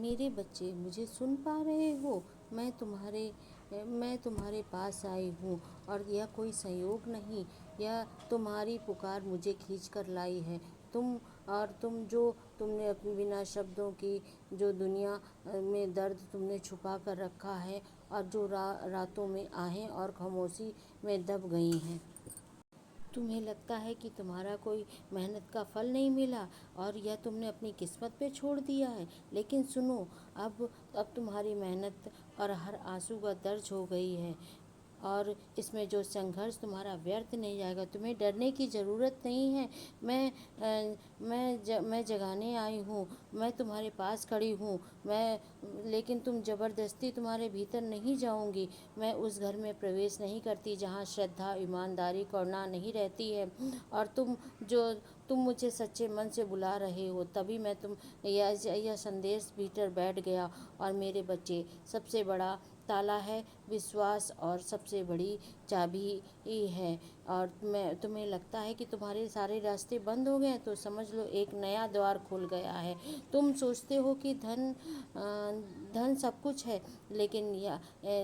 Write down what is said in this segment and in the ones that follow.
मेरे बच्चे मुझे सुन पा रहे हो? मैं तुम्हारे मैं तुम्हारे पास आई हूँ और यह कोई संयोग नहीं, यह तुम्हारी पुकार मुझे खींच कर लाई है। तुम तुमने अपने बिना शब्दों की जो दुनिया में दर्द तुमने छुपा कर रखा है और जो रातों में आहें और खामोशी में दब गई हैं। तुम्हें लगता है कि तुम्हारा कोई मेहनत का फल नहीं मिला और यह तुमने अपनी किस्मत पे छोड़ दिया है। लेकिन सुनो, अब तुम्हारी मेहनत और हर आंसू का दर्ज हो गई है और इसमें जो संघर्ष तुम्हारा व्यर्थ नहीं जाएगा। तुम्हें डरने की ज़रूरत नहीं है। मैं जगाने आई हूँ। मैं तुम्हारे पास खड़ी हूँ। लेकिन तुम ज़बरदस्ती तुम्हारे भीतर नहीं जाऊँगी। मैं उस घर में प्रवेश नहीं करती जहाँ श्रद्धा, ईमानदारी, करुणा नहीं रहती है। और तुम मुझे सच्चे मन से बुला रहे हो, तभी मैं यह संदेश भीतर बैठ गया। और मेरे बच्चे, सबसे बड़ा ताला है विश्वास और सबसे बड़ी चाबी ही है। और तुम्हें लगता है कि तुम्हारे सारे रास्ते बंद हो गए हैं, तो समझ लो एक नया द्वार खुल गया है। तुम सोचते हो कि धन सब कुछ है, लेकिन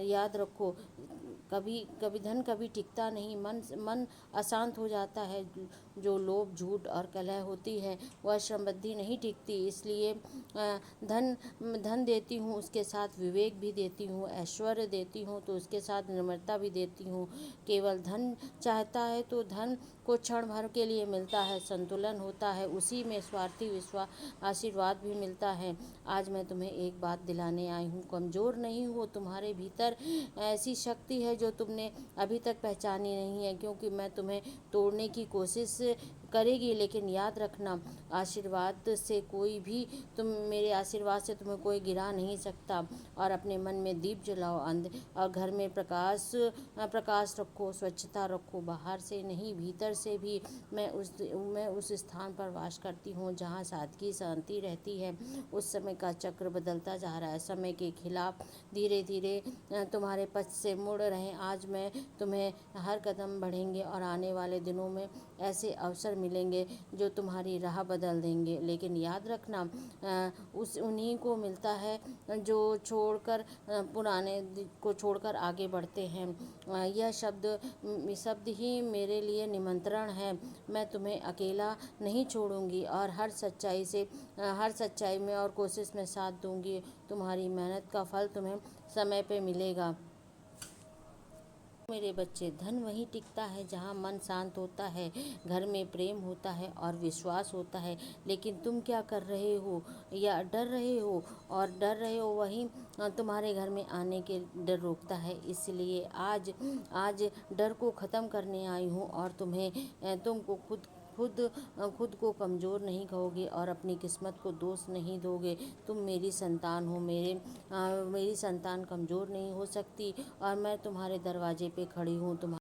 याद रखो, कभी कभी धन कभी टिकता नहीं। मन अशांत हो जाता है। जो लोभ, झूठ और कलह होती है वह समृद्धि नहीं टिकती। इसलिए धन धन देती हूँ, उसके साथ विवेक भी देती हूँ, ऐश्वर्य देती हूँ तो उसके साथ निर्मलता भी देती हूँ। केवल धन चाहता है तो धन को क्षण भर के लिए मिलता है, संतुलन होता है, उसी में स्वार्थी आशीर्वाद भी मिलता है। आज मैं तुम्हें एक बात दिलाने आई हूँ, कमज़ोर नहीं हो। तुम्हारे भीतर ऐसी शक्ति है जो तुमने अभी तक पहचानी नहीं है, क्योंकि मैं तुम्हें तोड़ने की कोशिश करेगी, लेकिन याद रखना, आशीर्वाद से कोई भी मेरे आशीर्वाद से तुम्हें कोई गिरा नहीं सकता। और अपने मन में दीप जलाओ और घर में प्रकाश रखो, स्वच्छता रखो, बाहर से नहीं भीतर से भी। मैं उस स्थान पर वास करती हूँ जहाँ सादगी शांति रहती है। उस समय का चक्र बदलता जा रहा है, समय के खिलाफ धीरे धीरे तुम्हारे पथ से मुड़ रहे। आज मैं तुम्हें हर कदम बढ़ेंगे और आने वाले दिनों में ऐसे अवसर मिलेंगे जो तुम्हारी राह बदल देंगे। लेकिन याद रखना, उन्हीं को मिलता है जो पुराने को छोड़कर आगे बढ़ते हैं। यह शब्द ही मेरे लिए निमंत्रण है। मैं तुम्हें अकेला नहीं छोड़ूंगी और हर सच्चाई में और कोशिश में साथ दूंगी। तुम्हारी मेहनत का फल तुम्हें समय पे मिलेगा। मेरे बच्चे, धन वहीं टिकता है जहाँ मन शांत होता है, घर में प्रेम होता है और विश्वास होता है। लेकिन तुम क्या कर रहे हो या डर रहे हो? और डर रहे हो वहीं तुम्हारे घर में आने के डर रोकता है। इसलिए आज डर को ख़त्म करने आई हूँ और तुमको खुद को कमज़ोर नहीं कहोगे और अपनी किस्मत को दोष नहीं दोगे। तुम मेरी संतान हो। मेरी संतान कमज़ोर नहीं हो सकती और मैं तुम्हारे दरवाजे पे खड़ी हूँ।